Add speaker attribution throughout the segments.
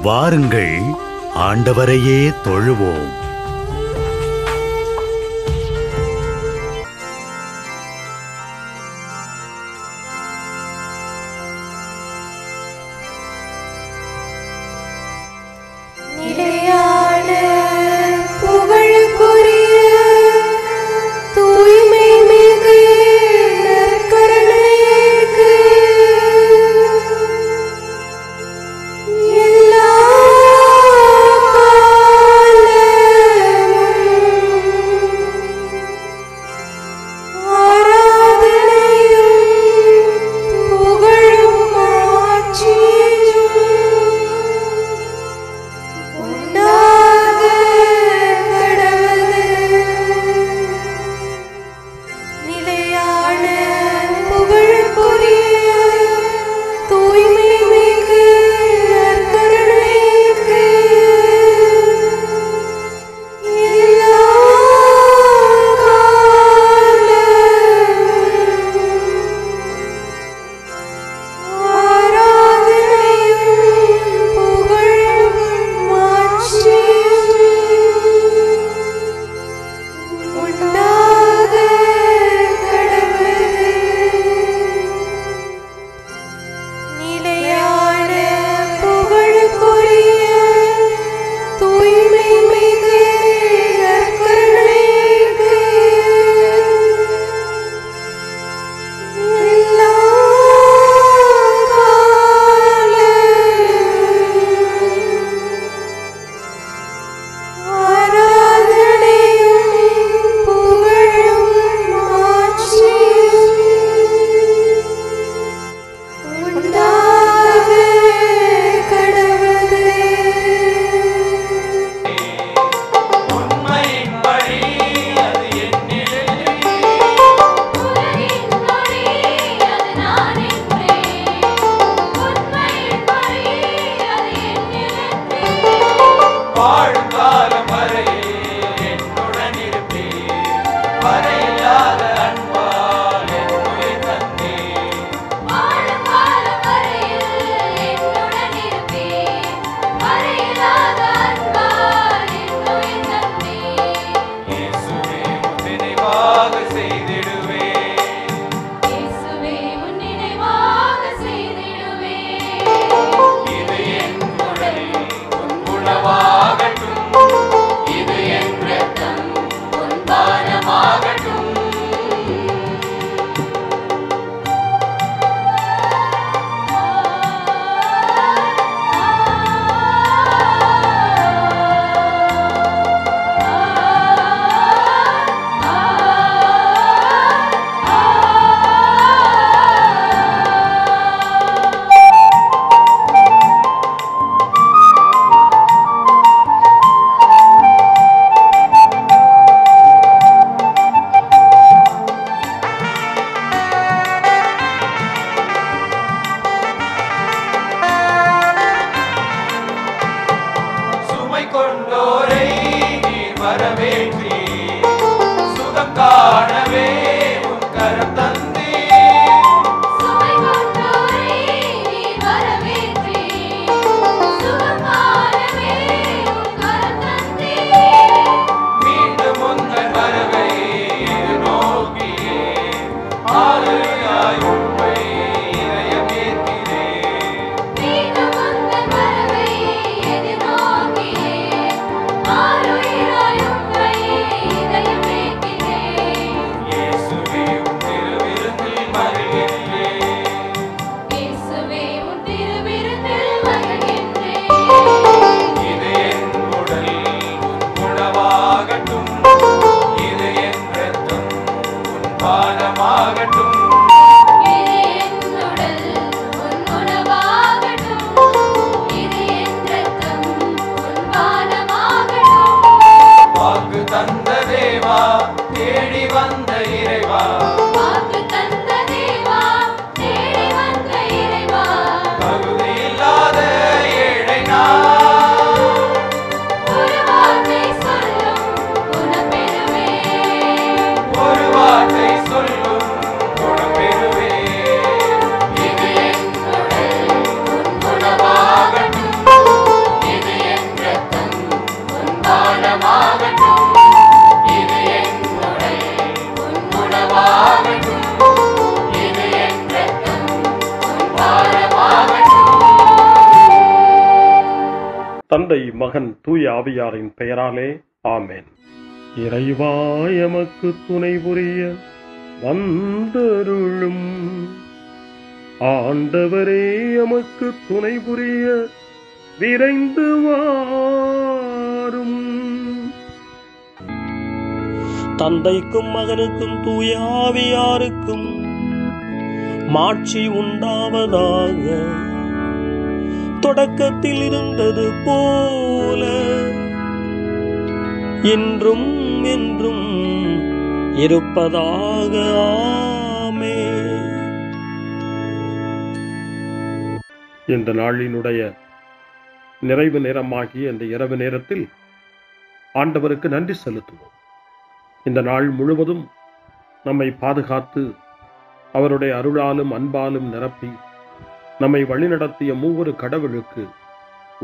Speaker 1: வாருங்கள், ஆண்டவரையே தொழுவோம்.
Speaker 2: நிலையான புகழுக்குரிய தூய்மை மிகு நற்கருணைக்கு எல்லா காலமும் தந்தை, மகன், தூய ஆவியாரின் பெயராலே ஆமென். இறைவா எமக்கு துணை புரிய வந்தருளும். ஆண்டவரே எமக்கு துணை புரிய விரைந்து வாரும்.
Speaker 3: தந்தைக்கும் மகனுக்கும் தூய ஆவியாருக்கும் மாட்சி உண்டாவதாக. தொடக்கத்தில் இருந்தது போல இன்றும் என்றும் இருப்பதாக. ஆமென்.
Speaker 2: இந்த நாளினுடைய நிறைவு நேரமாகிய இந்த இரவு நேரத்தில் ஆண்டவருக்கு நன்றி செலுத்துவோம். இந்த நாள் முழுவதும் நம்மை பாதுகாத்து அவருடைய அருளாலும் அன்பாலும் நிரப்பி நம்மை வழிநடத்திய மூவொரு கடவுளுக்கு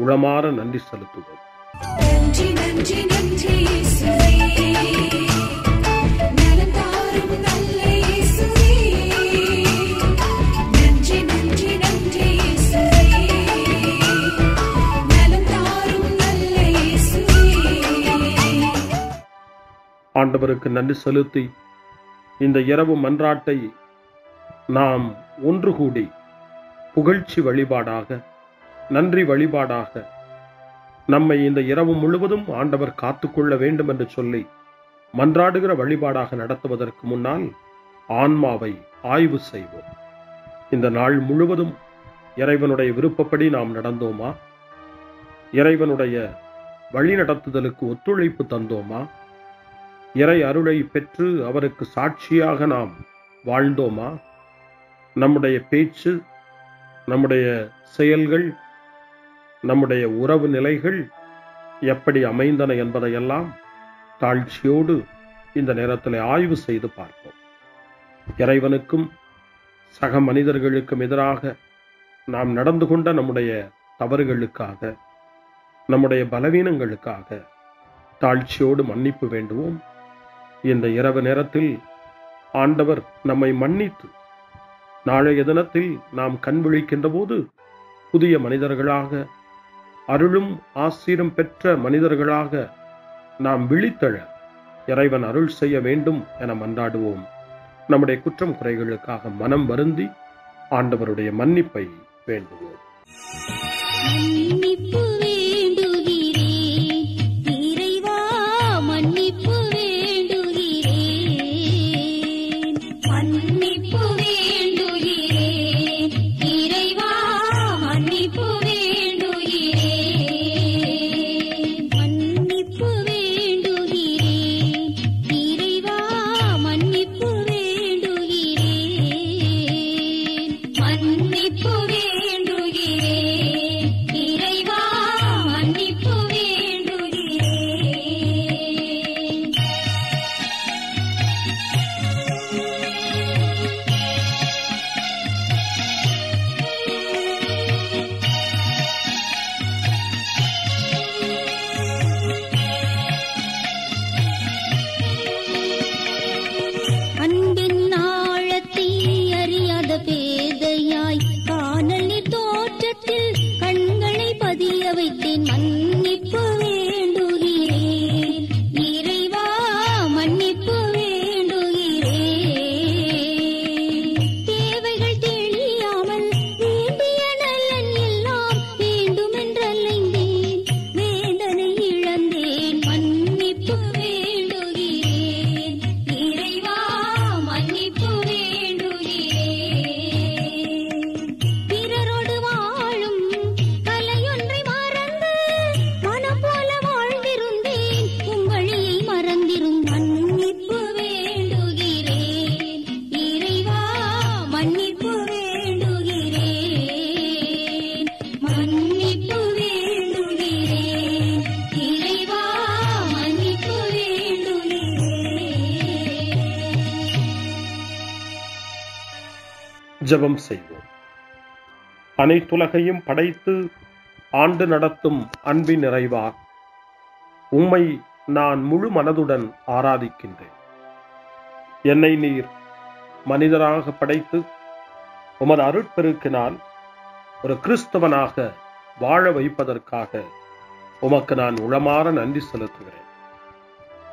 Speaker 2: உளமாற நன்றி செலுத்துவோம்.
Speaker 4: நன்றி நன்றி நன்றி இயேசுவே, நலம் தாரும் நல்ல இயேசுவே. நன்றி நன்றி நன்றி இயேசுவே, நலம் தாரும் நல்ல இயேசுவே.
Speaker 2: ஆண்டவருக்கு நன்றி செலுத்தி இந்த இரவு மன்றாட்டை நாம் ஒன்று கூடி புகழ்ச்சி வழிபாடாக, நன்றி வழிபாடாக நம்மை இந்த இரவு முழுவதும் ஆண்டவர் காத்துக்கொள்ள வேண்டும் என்று சொல்லி மன்றாடுகிற வழிபாடாக நடத்துவதற்கு முன்னால் ஆன்மாவை ஆய்வு செய்வோம். இந்த நாள் முழுவதும் இறைவனுடைய விருப்பப்படி நாம் நடந்தோமா? இறைவனுடைய வழி நடத்துதலுக்கு ஒத்துழைப்பு தந்தோமா? இறை அருளை பெற்று அவருக்கு சாட்சியாக நாம் வாழ்ந்தோமா? நம்முடைய பேச்சு, நம்முடைய செயல்கள், நம்முடைய உறவு நிலைகள் எப்படி அமைந்தன என்பதையெல்லாம் தாழ்ச்சியோடு இந்த நேரத்தில் ஆய்வு செய்து பார்ப்போம். இறைவனுக்கும் சக மனிதர்களுக்கும் எதிராக நாம் நடந்து கொண்ட நம்முடைய தவறுகளுக்காக, நம்முடைய பலவீனங்களுக்காக தாழ்ச்சியோடு மன்னிப்பு வேண்டுவோம். இந்த இரவு நேரத்தில் ஆண்டவர் நம்மை மன்னித்து நாளைய தினத்தில் நாம் கண் விழிக்கின்ற போது புதிய மனிதர்களாக, அருளும் ஆசீரும் பெற்ற மனிதர்களாக நாம் விழித்தெழ இறைவன் அருள் செய்ய வேண்டும் என மன்றாடுவோம். நம்முடைய குற்றம் குறைகளுக்காக மனம் வருந்தி ஆண்டவருடைய மன்னிப்பை வேண்டுவோம்.
Speaker 4: மன்னிப்பு வேண்டுகிறேன் இறைவா, மன்னிப்பு வேண்டுகிறேன். மன்னிப்பு வேண்டுகிறேன் இறைவா, மன்னிப்பு வேண்டுகிறேன். மன்னிப்பு வேண்டுகிறேன் இறைவா, மன்னிப்பு வேண்டுகிறேன். மன்னிப்பு வேண்டுகிறேன் இறைவா, மன்னிப்பு வேண்டுகிறேன். அன்பின் ஆழத்தை அறியாத பேதையாய் காணலின் தோற்றத்தில் கண்களை பதிய வைத்தேன். மன்னிப்பு வேண்டுகிறேன் இறைவா, மன்னிப்பு வேண்டுகிறேன். தேவைகள் தெரியாமல் வேண்டிய நலன் எல்லாம் வேண்டுமென்றலைந்தேன், வேதனை இழந்தேன். மன்னிப்பு வேண்டுகிறேன் இறைவா, மன்னிப்பு வேண்டுகிறேன். பிறரோடு வாழும் கலையொன்றை மறந்து மனம் போல வாழ்ந்திருந்தேன், உம் வழியை மறந்திரும். மன்னிப்பு வேண்டுகிறேன் இறைவா, மன்னிப்பு வேண்டுகிறேன். மன்னிப்பு வேண்டுகிறேன் இறைவா, மன்னிப்பு வேண்டுகிறேன்.
Speaker 2: ஜெபம் செய்வோம். அனைத்துலகையும் படைத்து ஆண்டு நடத்தும் அன்பின் நிறைவா, உம்மை நான் முழு மனதுடன் ஆராதிக்கின்றேன். என்னை நீர் மனிதராக படைத்து உமது அருட்பெருக்கினால் ஒரு கிறிஸ்தவனாக வாழ வைப்பதற்காக உமக்கு நான் உளமாற நன்றி செலுத்துகிறேன்.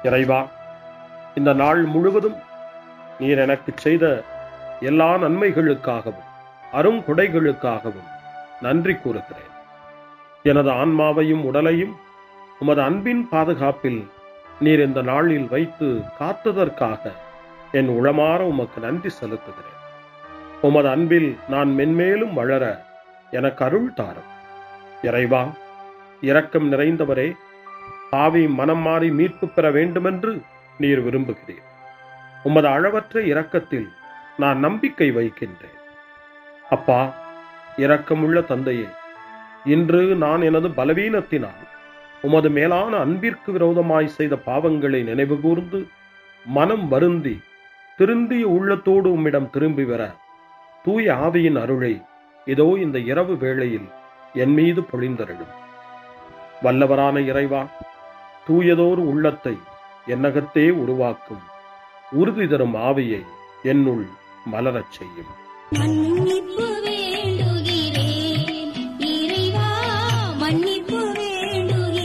Speaker 2: இறைவா, இந்த நாள் முழுவதும் நீர் எனக்கு செய்த எல்லா நன்மைகளுக்காகவும் அருங்கொடைகளுக்காகவும் நன்றி கூறுகிறேன். எனது ஆன்மாவையும் உடலையும் உமது அன்பின் பாதுகாப்பில் நீர் இந்த நாளில் வைத்து காத்ததற்காக என் உளமாற உமக்கு நன்றி செலுத்துகிறேன். உமது அன்பில் நான் மென்மேலும் வளர எனக்கு அருள் தாரும். இறைவா, இரக்கம் நிறைந்தவரே, பாவி மனம் மாறி மீட்பு பெற வேண்டுமென்று நீர் விரும்புகிறீர். உமது அளவற்ற இரக்கத்தில் நான் நம்பிக்கை வைக்கின்றேன். அப்பா, இரக்கமுள்ள தந்தையே, இன்று நான் எனது பலவீனத்தினால் உமது மேலான அன்பிற்கு விரோதமாய் செய்த பாவங்களை நினைவு கூர்ந்து மனம் வருந்தி திருந்திய உள்ளத்தோடு உம்மிடம் திரும்பி வர தூய ஆவியின் அருளை இதோ இந்த இரவு வேளையில் என் மீது பொழிந்தருளும். வல்லவரான இறைவா, தூயதோர் உள்ளத்தை என்னகத்தே உருவாக்கும் உறுதி தரும் ஆவியை என்னுள் மலரச் செய்யும்.
Speaker 4: மன்னிப்பு வேண்டுகிறேன் இறைவா, மன்னிப்பு வேண்டுகிறேன்,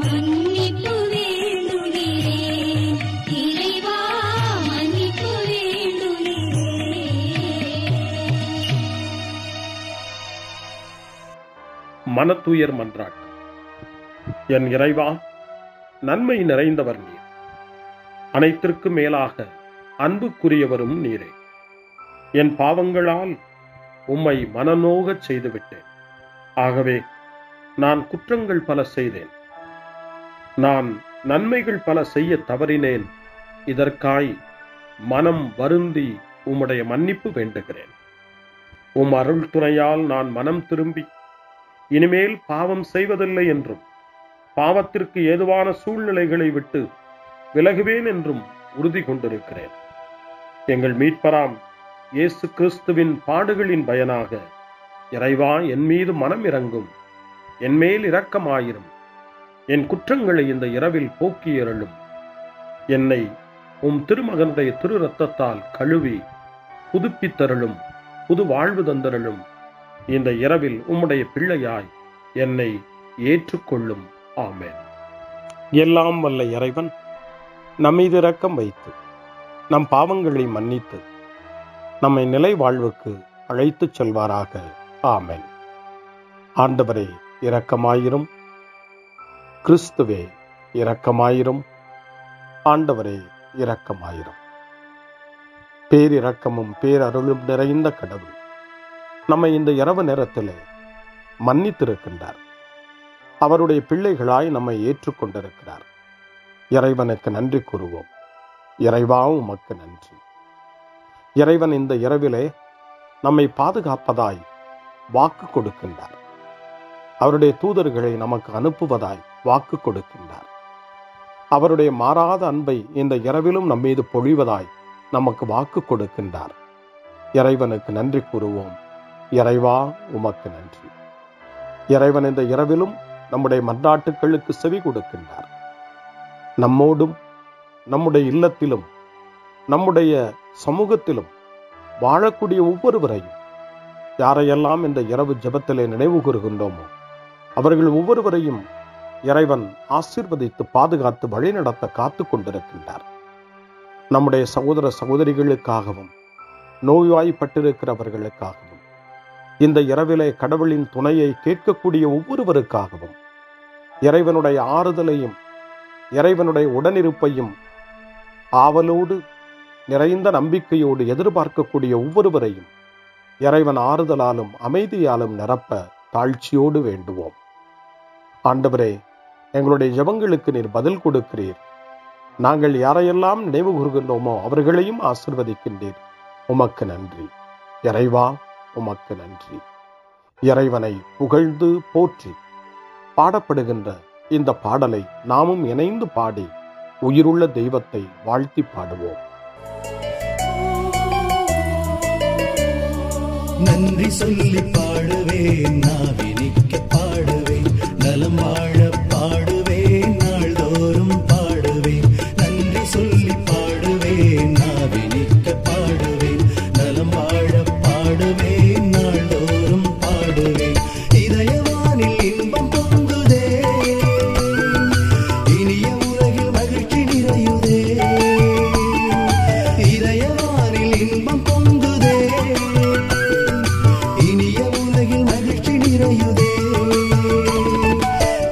Speaker 4: மன்னிப்பு வேண்டுகிறேன் இறைவா, மன்னிப்பு வேண்டுகிறேன்.
Speaker 2: மனத்துயர் மன்றாட்டு. என் இறைவா, நன்மை நிறைந்தவர் நீர், அனைத்திற்கும் மேலாக அன்புக்குரியவரும் நீரே. என் பாவங்களால் உம்மை மனநோகச் செய்துவிட்டேன். ஆகவே நான் குற்றங்கள் பல செய்தேன். நான் நன்மைகள் பல செய்ய தவறினேன். இதற்காய் மனம் வருந்தி உம்முடைய மன்னிப்பு வேண்டுகிறேன். உம் அருள் துணையால் நான் மனம் திரும்பி இனிமேல் பாவம் செய்வதில்லை என்றும் பாவத்திற்கு ஏதுவான சூழ்நிலைகளை விட்டு விலகுவேன் என்றும் உறுதி கொண்டிருக்கிறேன். எங்கள் மீட்பராம் இயேசு கிறிஸ்துவின் பாடுகளின் பயனாக இறைவா, என் மீது மனம் இறங்கும், என் மேல் இரக்கமாயிரும். என் குற்றங்களை இந்த இரவில் போக்கியருளும். என்னை உம் திருமகனுடைய திரு இரத்தத்தால் கழுவி புதுப்பித்தருளும், புது வாழ்வு தந்தருளும். இந்த இரவில் உம்முடைய பிள்ளையாய் என்னை ஏற்றுக்கொள்ளும். ஆமென். எல்லாம் வல்ல இறைவன் நம்மீது இரக்கம் வைத்து நம் பாவங்களை மன்னித்து நம்மை நிலை வாழ்வுக்கு அழைத்துச் செல்வாராக. ஆமென். ஆண்டவரே இரக்கமாயிரும். கிறிஸ்துவே இரக்கமாயிரும். ஆண்டவரே இரக்கமாயிரும். பேரிரக்கமும் பேரருளும் நிறைந்த கடவுள் நம்மை இந்த இரவு நேரத்திலே மன்னித்திருக்கின்றார். அவருடைய பிள்ளைகளாய் நம்மை ஏற்றுக்கொண்டிருக்கிறார். இறைவனுக்கு நன்றி கூறுவோம். இறைவா, உமக்கு நன்றி. இறைவன் இந்த இரவிலே நம்மை பாதுகாப்பதாய் வாக்கு கொடுக்கின்றார். அவருடைய தூதர்களை நமக்கு அனுப்புவதாய் வாக்கு கொடுக்கின்றார். அவருடைய மாறாத அன்பை இந்த இரவிலும் நம்மீது பொழிவதாய் நமக்கு வாக்கு கொடுக்கின்றார். இறைவனுக்கு நன்றி கூறுவோம். இறைவா, உமக்கு நன்றி. இறைவன் இந்த இரவிலும் நம்முடைய மன்றாட்டுக்களுக்கு செவி கொடுக்கின்றார். நம்மோடும் நம்முடைய இல்லத்திலும் நம்முடைய சமூகத்திலும் வாழக்கூடிய ஒவ்வொருவரையும், யாரையெல்லாம் இந்த இரவு ஜெபத்திலே நினைவு கூறுகின்றோமோ அவர்கள் ஒவ்வொருவரையும் இறைவன் ஆசீர்வதித்து பாதுகாத்து வழிநடத்த காத்து கொண்டிருக்கின்றார். நம்முடைய சகோதர சகோதரிகளுக்காகவும் நோய்வாய்ப்பட்டிருக்கிறவர்களுக்காகவும் இந்த இரவிலே கடவுளின் துணையை கேட்கக்கூடிய ஒவ்வொருவருக்காகவும் இறைவனுடைய ஆறுதலையும் இறைவனுடைய உடனிருப்பையும் ஆவலோடு நிறைந்த நம்பிக்கையோடு எதிர்பார்க்கக்கூடிய ஒவ்வொருவரையும் இறைவன் ஆறுதலாலும் அமைதியாலும் நிரப்ப தாழ்ச்சியோடு வேண்டுவோம். ஆண்டவரே, எங்களுடைய ஜெபங்களுக்கு நீர் பதில் கொடுக்கிறீர். நாங்கள் யாரையெல்லாம் நினைவு கூறுகின்றோமோ அவர்களையும் ஆசீர்வதிக்கின்றீர். உமக்கு நன்றி. இறைவா, உமக்கு நன்றி. இறைவனை புகழ்ந்து போற்றி பாடப்படுகின்ற இந்த பாடலை நாமும் இணைந்து பாடி உயிருள்ள தெய்வத்தை வாழ்த்தி பாடுவோம்.
Speaker 5: நன்றி சொல்லி பாடுவேன், நாவினிக்க பாடுவேன், நலம் வாழ பாடுவேன், நாள்தோறும் பாடுவேன். நன்றி சொல்லி பாடுவேன், நாவினிக்க பாடுவேன், நலம் வாழ பாடுவேன், நாள்தோறும் பாடுவேன். இதயவானில் நிறையுதே.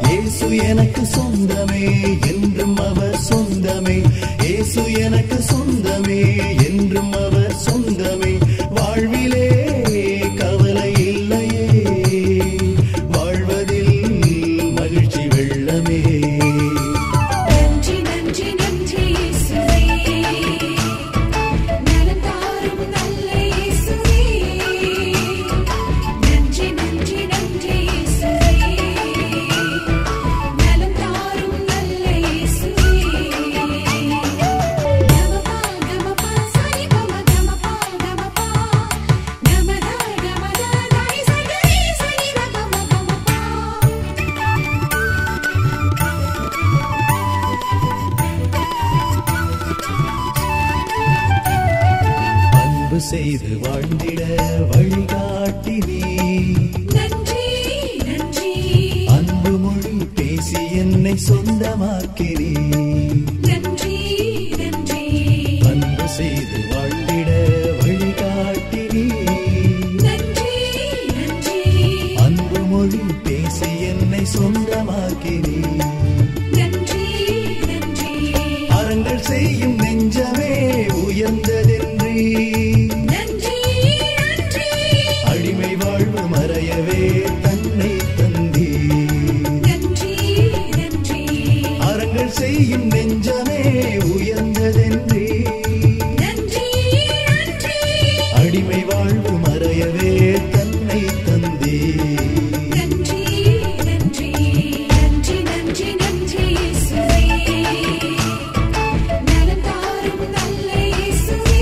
Speaker 5: இயேசு எனக்கு சொந்தமே, என்றும் அவர் சொந்தமே. இயேசு எனக்கு சொந்தமே, என்றும் அவர் சொந்தமே. வாழ்விலே கவலை இல்லையே, வாழ்வதில் மகிழ்ச்சி வெள்ளமே.
Speaker 4: நன்றி நன்றி நன்றி இயேசுவே, நலம் தாரும் நல்ல இயேசுவே. நன்றி நன்றி நன்றி இயேசுவே, நலம் தாரும் நல்ல இயேசுவே. கமபா கமபா சரி கம கமபா கமபா கமதா கமதா தாய் சரி சரி கம கமபா.
Speaker 5: அன்பு செய்து வாழ்ந்திட வழிகாட்டி நீ.
Speaker 4: நன்றி நன்றி
Speaker 5: அன்பு மொழி பேசி என்னை சொந்தமாக்கி நீ.
Speaker 4: நன்றி நன்றி
Speaker 5: அன்பு செய்து வாழ்ந்திட வழிகாட்டி நீ.
Speaker 4: நன்றி நன்றி
Speaker 5: அன்பு மொழி பேசி என்னை சொந்தமாக்கி நீ.
Speaker 4: நன்றி நன்றி
Speaker 5: அறங்கள் செய்யும் நெஞ்சமே உயர்ந்ததென்றி.
Speaker 4: நன்றி நன்றி
Speaker 5: அடிமை வாழ்வு மறையவே தன்னை தந்தி.
Speaker 4: நன்றி நன்றி
Speaker 5: அறங்கள் செய்யும் நெஞ்சமே உயர்ந்ததென்றி.
Speaker 4: நன்றி நன்றி
Speaker 5: அடிமை வாழ்வு மறையவே தன்னை தந்தி.
Speaker 4: நன்றி நன்றி நன்றி நன்றி நன்றி இயேசுவே, நலம் தாரும் நல்ல இயேசுவே.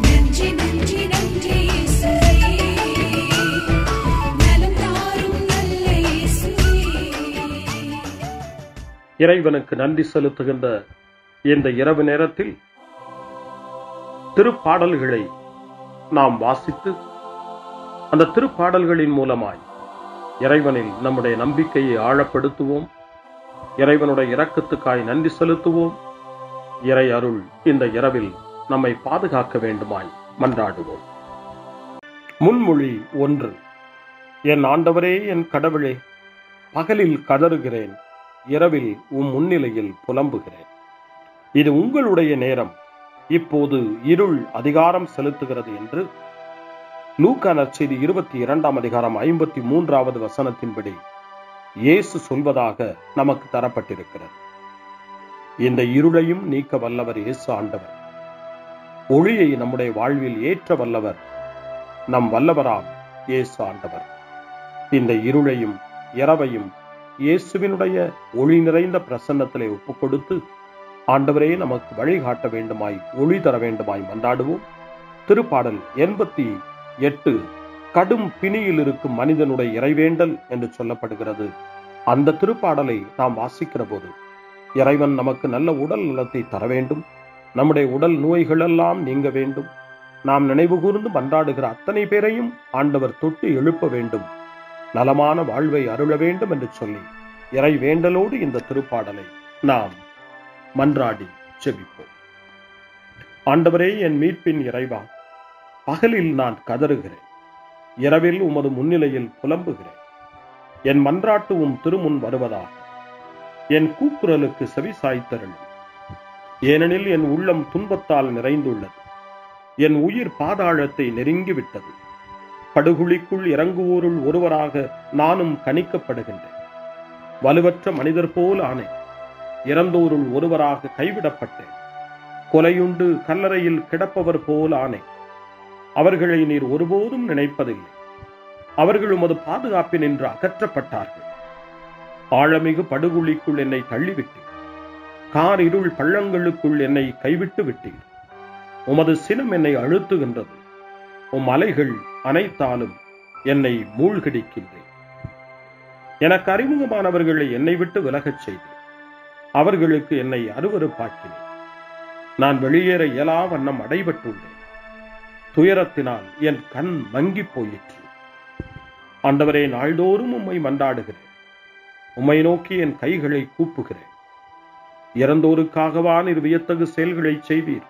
Speaker 4: நன்றி நன்றி நன்றி இயேசுவே, நலம் தாரும் நல்ல இயேசுவே.
Speaker 2: இறைவனுக்கு நன்றி செலுத்துகின்ற இந்த இரவு நேரத்தில் திருப்பாடல்களை நாம் வாசித்து அந்த திருப்பாடல்களின் மூலமாய் இறைவனில் நம்முடைய நம்பிக்கையை ஆழப்படுத்துவோம். இறைவனுடைய இரக்கத்துக்காய் நன்றி செலுத்துவோம். இறை அருள் இந்த இரவில் நம்மை பாதுகாக்க வேண்டுமாய் மன்றாடுவோம். முன்மொழி 1. என் ஆண்டவரே, என் கடவுளே, பகலில் கதறுகிறேன், இரவில் முன்னிலையில் புலம்புகிறேன். இது உங்களுடைய நேரம், இப்போது இருள் அதிகாரம் செலுத்துகிறது என்று லூக்கா நற்செய்தி 22ஆம் அதிகாரம் 53வது வசனத்தின்படி இயேசு சொல்வதாக நமக்கு தரப்பட்டிருக்கிறது. இந்த இருளையும் நீக்க வல்லவர் இயேசு ஆண்டவர். ஒளியை நம்முடைய வாழ்வில் ஏற்ற வல்லவர் நம் வல்லவராம் இயேசு ஆண்டவர். இந்த இருளையும் இரவையும் இயேசுவினுடைய ஒளி நிறைந்த பிரசன்னத்திலே ஒப்புக் கொடுத்து ஆண்டவரே நமக்கு வழிகாட்ட வேண்டுமாய், ஒளி தர வேண்டுமாய் மன்றாடுவோம். திருப்பாடல் 88 கடும் பிணியில் இருக்கும் மனிதனுடைய இறைவேண்டல் என்று சொல்லப்படுகிறது. அந்த திருப்பாடலை நாம் வாசிக்கிற போது இறைவன் நமக்கு நல்ல உடல் நலத்தை தர வேண்டும், நம்முடைய உடல் நோய்களெல்லாம் நீங்க வேண்டும், நாம் நினைவு கூர்ந்து மன்றாடுகிற அத்தனை பேரையும் ஆண்டவர் தொட்டு எழுப்ப வேண்டும், நலமான வாழ்வை அருள வேண்டும் என்று சொல்லி இறை வேண்டலோடு இந்த திருப்பாடலை நாம் மன்றாடி ஜெபிப்போம். ஆண்டவரே, என் மீட்பின் இறைவா, பகலில் நான் கதறுகிறேன், இரவில் உமது முன்னிலையில் புலம்புகிறேன். என் மன்றாட்டு திருமுன் வருவதாக என் கூக்குரலுக்கு செவி சாய்த்தருளும். ஏனெனில் என் உள்ளம் துன்பத்தால் நிறைந்துள்ளது, என் உயிர் பாதாளத்தை நெருங்கிவிட்டது. படுகுழிக்குள் இறங்குவோருள் ஒருவராக நானும் கணிக்கப்படுகின்றேன். வலுவற்ற மனிதர் போல் ஆனேன், இறந்தோருள் ஒருவராக கைவிடப்பட்டேன். கொலையுண்டு கல்லறையில் கிடப்பவர் போல் ஆனேன். அவர்களை நீர் ஒருபோதும் நினைப்பதில்லை. அவர்கள் உமது பாதுகாப்பினின்று அகற்றப்பட்டார்கள். ஆழமிகு படுகுழிக்குள் என்னை தள்ளிவிட்டீர், கார் இருள் பள்ளங்களுக்குள் என்னை கைவிட்டு விட்டீர். உமது சினம் என்னை அழுத்துகின்றது, உம் அலைகள் அனைத்தாலும் என்னை மூழ்கடிக்கின்றேன். எனக்கு அறிமுகமானவர்களை என்னை விட்டு விலகச் செய்தேன், அவர்களுக்கு என்னை அருவருப்பாக்கினேன். நான் வெளியேற இயலா வண்ணம் அடைபட்டுள்ளேன், துயரத்தினால் என் கண் மங்கி போயிற்று. ஆண்டவரே, நாள்தோறும் உம்மை மன்றாடுகிறேன், உம்மை நோக்கி என் கைகளை கூப்புகிறேன். இறந்தோருக்காகவா நீர் வியத்தகு செயல்களை செய்வீர்?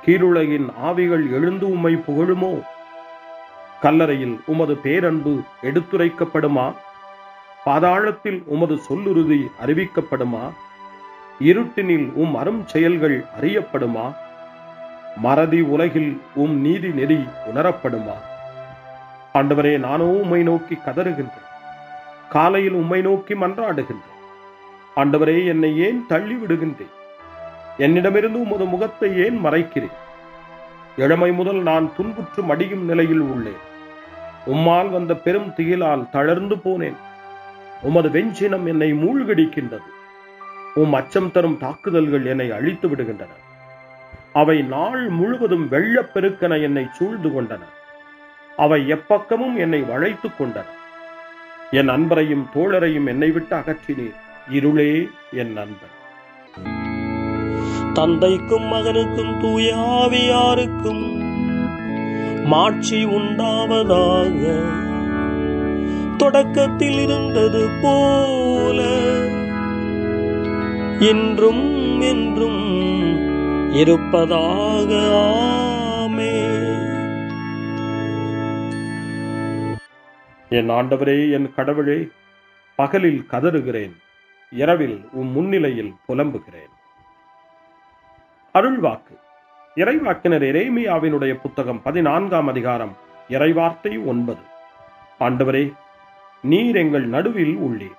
Speaker 2: கீழுலகின் ஆவிகள் எழுந்து உம்மை புகழுமோ? கல்லறையில் உமது பேரன்பு எடுத்துரைக்கப்படுமா? பாதாளத்தில் உமது சொல்லுறுதி அறிவிக்கப்படுமா? இருட்டினில் அரும் செயல்கள் அறியப்படுமா? மறதி உலகில் நீதி நெறி உணரப்படுமா? ஆண்டவரே, நானோ உம்மை நோக்கி கதறுகின்றேன். காலையில் உம்மை நோக்கி மன்றாடுகின்றேன். ஆண்டவரே, என்னை ஏன் தள்ளி விடுகின்றேன்? என்னிடமிருந்து உமது முகத்தை ஏன் மறைக்கிறேன்? இளமை முதல் நான் துன்புற்று மடியும் நிலையில் உள்ளேன். உம்மால் வந்த பெரும் திகிலால் தளர்ந்து போனேன். உமது வெஞ்சினம் என்னை மூழ்கடிக்கின்றது. அச்சம் தரும் தாக்குதல்கள் என்னை அழித்து விடுகின்றன. அவை நாள் முழுவதும் வெள்ளப்பெருக்கென என்னை சூழ்ந்து கொண்டன. அவை எப்பக்கமும் என்னை வளைத்துக் கொண்டன. என் அன்பரையும் தோழரையும் என்னை விட்டு அகற்றினீர். இருளே என் நண்பன்.
Speaker 3: தந்தைக்கும் மகனுக்கும் தூய ஆவியாருக்கும் மாட்சி உண்டாவதாக. தொடக்கத்தில் இருந்தது போல இன்றும் என்றும் இருப்பதாக. ஆமென்.
Speaker 2: என் ஆண்டவரே, என் கடவுளே, பகலில் கதறுகிறேன், இரவில் முன்னிலையில் புலம்புகிறேன். அருள்வாக்கு. இறைவாக்கினர் எரேமியாவினுடைய புத்தகம் 14ஆம் அதிகாரம், இறைவார்த்தை 9. ஆண்டவரே, நீர் எங்கள் நடுவில் உள்ளீர்.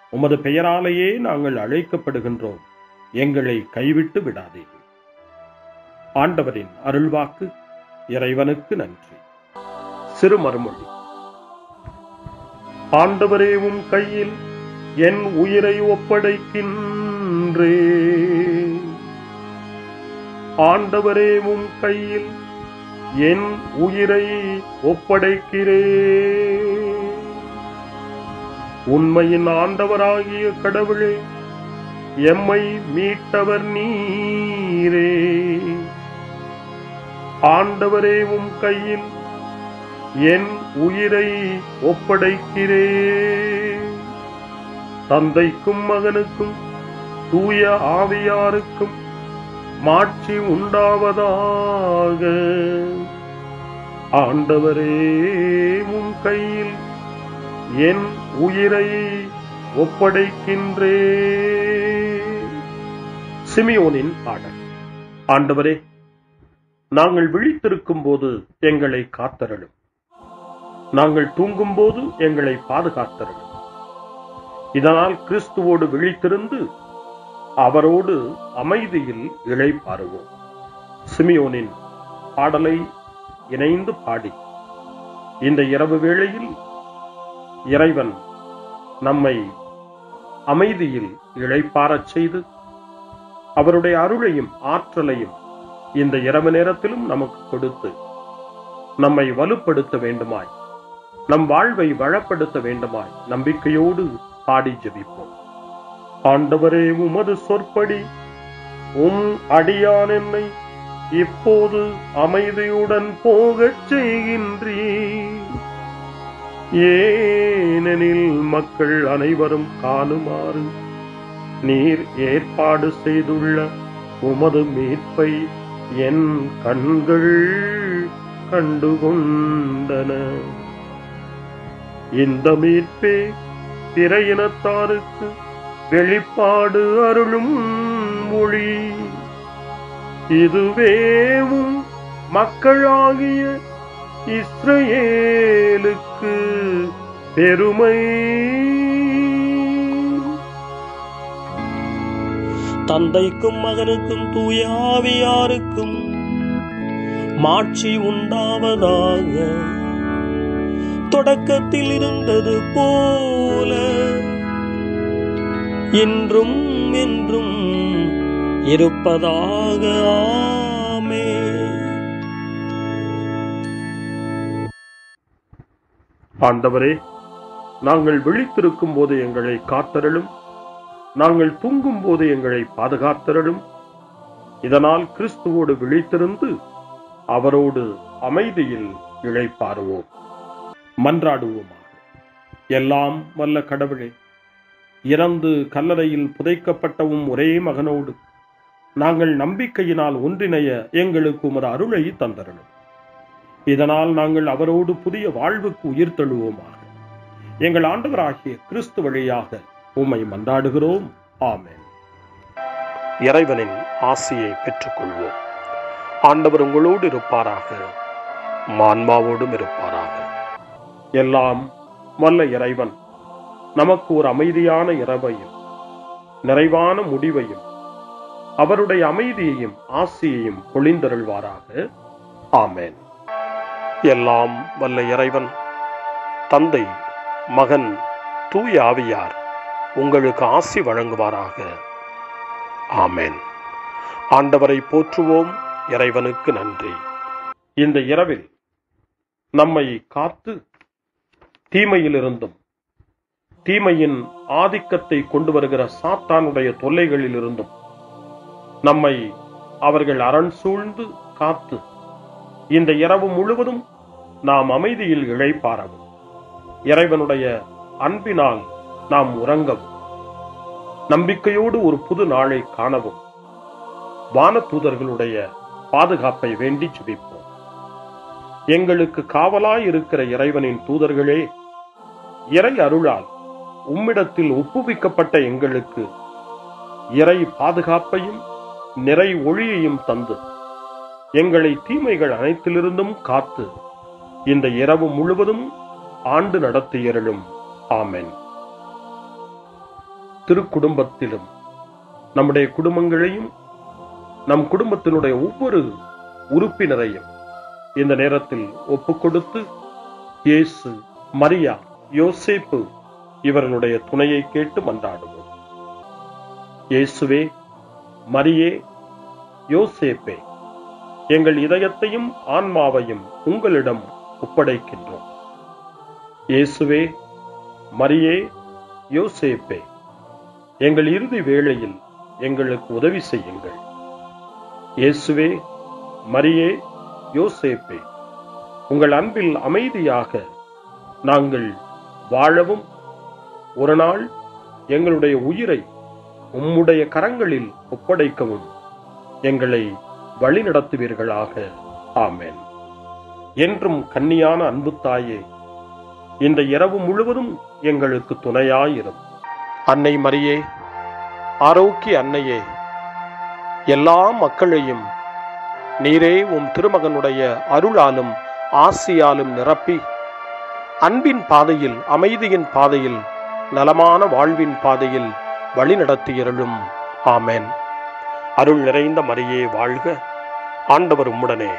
Speaker 2: உமது பெயராலேயே நாங்கள் அழைக்கப்படுகின்றோம். எங்களை கைவிட்டு விடாதீர்கள். ஆண்டவரின் அருள்வாக்கு. இறைவனுக்கு நன்றி. சிறுமறுமொழி. ஆண்டவரே, உம் கையில் என் உயிரை ஒப்படைக்கின்றேன். ஆண்டவரே, உம் கையில் என் உயிரை ஒப்படைக்கிறேன். உண்மையின் ஆண்டவராகிய கடவுளே, எம்மை மீட்டவர் நீரே. ஆண்டவரே, உம் கையில் என் உயிரை ஒப்படைக்கிறேன். தந்தைக்கும் மகனுக்கும் தூய ஆவியாருக்கும் மாட்சி உண்டாவதாக. ஆண்டவரே, உம் கையில் என் உயிரை ஒப்படைக்கின்றேன். சிமியோனின் பாடல். ஆண்டவரே, நாங்கள் விழித்திருக்கும் போது எங்களை காத்தருளும். நாங்கள் தூங்கும் போது எங்களை பாதுகாத்தருளும். இதனால் கிறிஸ்துவோடு விழித்திருந்து அவரோடு அமைதியில் இளைப்பாறுவோம். சிமியோனின் பாடலை இணைந்து பாடி இந்த இரவு வேளையில் இறைவன் நம்மை அமைதியில் இளைப்பாறச் செய்து அவருடைய அருளையும் ஆற்றலையும் இந்த இரவு நேரத்திலும் நமக்கு கொடுத்து நம்மை வலுப்படுத்த வேண்டுமாய், நம் வாழ்வை வளப்படுத்த வேண்டுமாய் நம்பிக்கையோடு பாடி ஜெபிப்போம். ஆண்டவரே, உமது சொற்படி உம் அடியான் என்னை இப்போது அமைதியுடன் போகச் செய்கின்றீர். ஏனெனில் மக்கள் அனைவரும் காணுமாறு நீர் ஏற்பாடு செய்துள்ள உமது மீட்பை என் கண்கள் கண்டுகொண்டன. இந்த மீட்பே பிற இனத்தாருக்கு வெளிப்பாடு அருளும் மொழி. இதுவேவும் மக்களாகிய இஸ்ரவேலுக்கு பெருமை.
Speaker 3: தந்தைக்கும் மகனுக்கும் தூய ஆவியாருக்கும் மாட்சி உண்டாவதாக. தொடக்கத்தில் இருந்தது போல இன்றும் என்றும் இருப்பதாக. ஆமென்.
Speaker 2: ஆண்டவரே, நாங்கள் விழித்திருக்கும் போது எங்களை காத்தருளும். நாங்கள் தூங்கும் போது எங்களை பாதுகாத்தருளும். இதனால் கிறிஸ்துவோடு விழித்திருந்து அவரோடு அமைதியில் இளைப்பாறுவோம். மன்றாடுவோமாக. எல்லாம் வல்ல கடவுளே, இறந்து கல்லறையில் புதைக்கப்பட்டவும் ஒரே மகனோடு நாங்கள் நம்பிக்கையினால் ஒன்றிணைய எங்களுக்கு உமது அருளை தந்தருளும். இதனால் நாங்கள் அவரோடு புதிய வாழ்வுக்கு உயிர் தழுவோமாக. எங்கள் ஆண்டவராகிய கிறிஸ்து வழியாக உம்மை மன்றாடுகிறோம். ஆமென்.
Speaker 6: இறைவனின் ஆசியை பெற்றுக்கொள்வோம். ஆண்டவர் உங்களோடு இருப்பாராக, ஆன்மாவோடும் இருப்பாராக.
Speaker 2: எல்லாம் வல்ல இறைவன் நமக்கு ஒரு அமைதியான இரவையும் நிறைவான முடிவையும் அவருடைய அமைதியையும் ஆசியையும் பொழிந்தருள்வாராக. ஆமென்.
Speaker 6: எல்லாம் வல்ல இறைவன் தந்தை, மகன், தூய ஆவியார் உங்களுக்கு ஆசி வழங்குவாராக. ஆமென். ஆண்டவரை போற்றுவோம். இறைவனுக்கு நன்றி.
Speaker 2: இந்த இரவில் நம்மை காத்து தீமையிலிருந்தும் தீமையின் ஆதிக்கத்தை கொண்டு வருகிற சாத்தானுடைய தொல்லைகளிலிருந்தும் நம்மை அவர்கள் அரண் சூழ்ந்து காத்து இந்த இரவு முழுவதும் நாம் அமைதியில் இளைப்பாறவும், இறைவனுடைய அன்பினால் நாம் உறங்கவும், நம்பிக்கையோடு ஒரு புது நாளை காணவும் வானதூதர்களுடைய பாதுகாப்பை வேண்டி ஜெபிப்போம். எங்களுக்கு காவலாய் இருக்கிற இறைவனின் தூதர்களே, இறை அருளால் உம்மிடத்தில் ஒப்புவிக்கப்பட்ட எங்களுக்கு இறை பாதுகாப்பையும் நிறை ஒளியையும் தந்து எங்களை தீமைகள் அனைத்திலிருந்தும் காத்து இந்த இரவு முழுவதும் ஆண்டு நடத்தியருளும். ஆமென். திருக்குடும்பத்திலும் நம்முடைய குடும்பங்களையும் நம் குடும்பத்தினுடைய ஒவ்வொரு உறுப்பினரையும் இந்த நேரத்தில் ஒப்புக்கொடுத்து இயேசு, மரியா, யோசேப்பு இவர்களுடைய துணையை கேட்டு மன்றாடுவோம். இயேசுவே, மரியே, யோசேப்பே, எங்கள் இதயத்தையும் ஆன்மாவையும் உங்களிடம் ஒப்படைக்கின்றோம். இயேசுவே, மரியே, யோசேப்பே, எங்கள் இறுதி வேளையில் எங்களுக்கு உதவி செய்யுங்கள். இயேசுவே, மரியே, யோசேப்பே, உங்கள் அன்பில் அமைதியாக நாங்கள் வாழவும் ஒரு நாள் எங்களுடைய உயிரை உம்முடைய கரங்களில் ஒப்படைக்கவும் எங்களை வழிநடத்துவீர்களாக. ஆமென். என்றும் கன்னியான அன்பு தாயே, இந்த இரவு முழுவதும் எங்களுக்கு துணையாயிரும்.
Speaker 6: அன்னை மரியே, ஆரோக்கிய அன்னையே, எல்லா மக்களையும் நீரே உம் திருமகனுடைய அருளாலும் ஆசியாலும் நிரப்பி அன்பின் பாதையில், அமைதியின் பாதையில், நலமான வாழ்வின் பாதையில் வழிநடத்தியருளும். ஆமென். அருள் நிறைந்த மரியே வாழ்க, ஆண்டவர் உம்முடனே,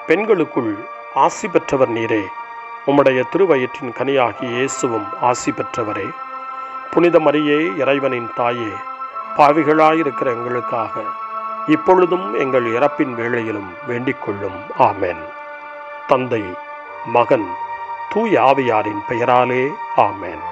Speaker 6: பெண்களுக்குள் ஆசி பெற்றவர் நீரே, உம்முடைய திருவயிற்றின் கனியாகிய இயேசுவும் ஆசி பெற்றவரே. புனித மரியே, இறைவனின் தாயே, பாவிகளாயிருக்கிற எங்களுக்காக இப்பொழுதும் எங்கள் இறப்பின் வேளையிலும் வேண்டிக் கொள்ளும். ஆமென். தந்தை, மகன், தூய ஆவியாரின் பெயராலே. ஆமென்.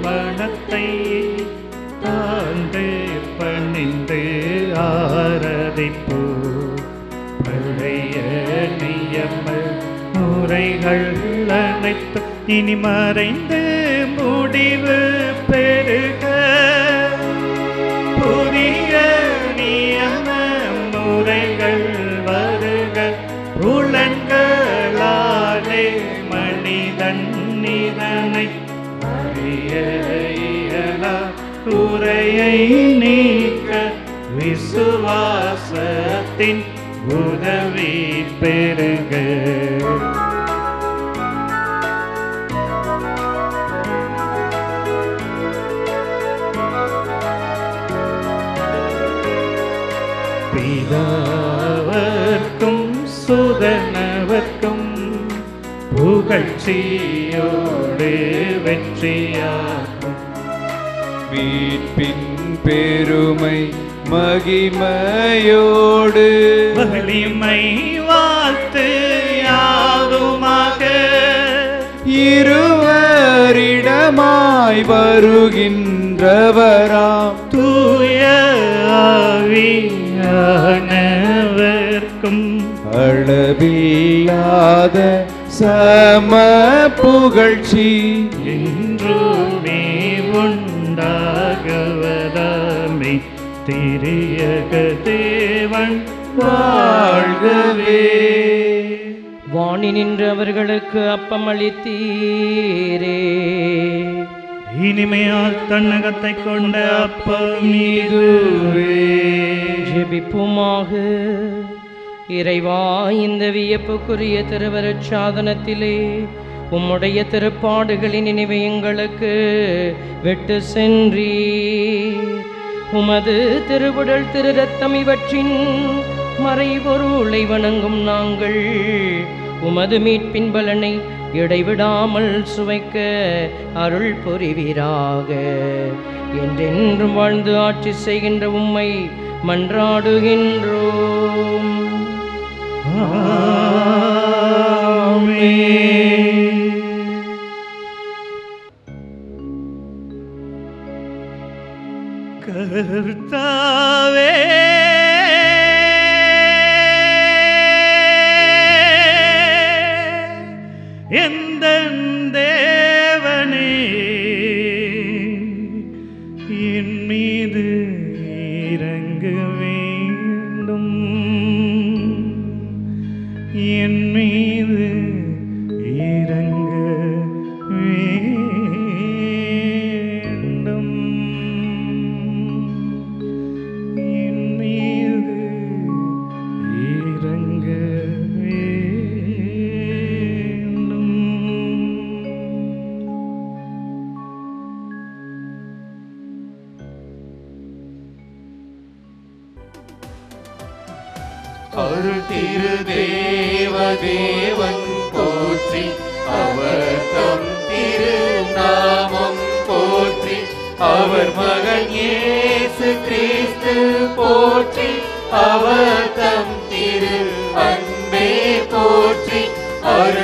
Speaker 3: மனத்தை தாழ்ந்து பணிந்து ஆராதிப்போ, பழைய நியம முறைகள் அனைத்து இனி மறைந்து முடிவு பெருக, புதிய நியம முறைகள் வருக, புலன்களாலே மனிதன் இதனை அறிய இயலா, குறையை நீக்க விசுவாசத்தின் உதவி பெருக. பிதாவர்க்கும் சுதனவர்க்கும் புகழ்ச்சியோடு வெற்றியாகும்,
Speaker 7: மீட்பின் பெருமை மகிமையோடு
Speaker 3: வலிமை வாழ்த்து யாவுமாக,
Speaker 7: இருவரிட வரமாய் வருகின்றவராம்
Speaker 3: தூய ஆவியானவர்க்கும்
Speaker 7: அளவில்லாத சம புகழ்ச்சி
Speaker 3: என்றுமே உண்டாகவதாமே திரியக தேவன்
Speaker 7: வாழ்கவே.
Speaker 8: வாணி நின்று அவர்களுக்கு அப்பம் அளித்தீரே.
Speaker 3: இனிமையால் தன்னகத்தை கொண்ட அப்பம் இதுவே.
Speaker 8: ஜெபிப்புமாக. இறைவா, இந்த வியப்புக்குரிய திருவருட் சாதனத்திலே உம்முடைய திருப்பாடுகளின் நினைவை எங்களுக்கு விட்டு சென்றீர். உமது திருவுடல் திரு ரத்தம் இவற்றின் மறைபொருளை வணங்கும் நாங்கள் உமது மீட்பின் பலனை இடைவிடாமல் சுவைக்க அருள் புரிவீராக. என்றென்றும் வாழ்ந்து ஆட்சி செய்கின்ற உம்மை மன்றாடுகின்றோம்.
Speaker 3: கர்த்தாவே, எந்தன் தேவனே, என் மீது இறங்க வேண்டும், என் மீது இறங்க வேண்டும், என் மீது இறங்க வேண்டும்.
Speaker 9: அருள் திரு தேவன் போற்றி, அவர் தம் திரு நாமம் போற்றி, அவர் மகன் இயேசு கிறிஸ்து போற்றி, அவர் தம் திரு அன்பே போற்றி, அருள்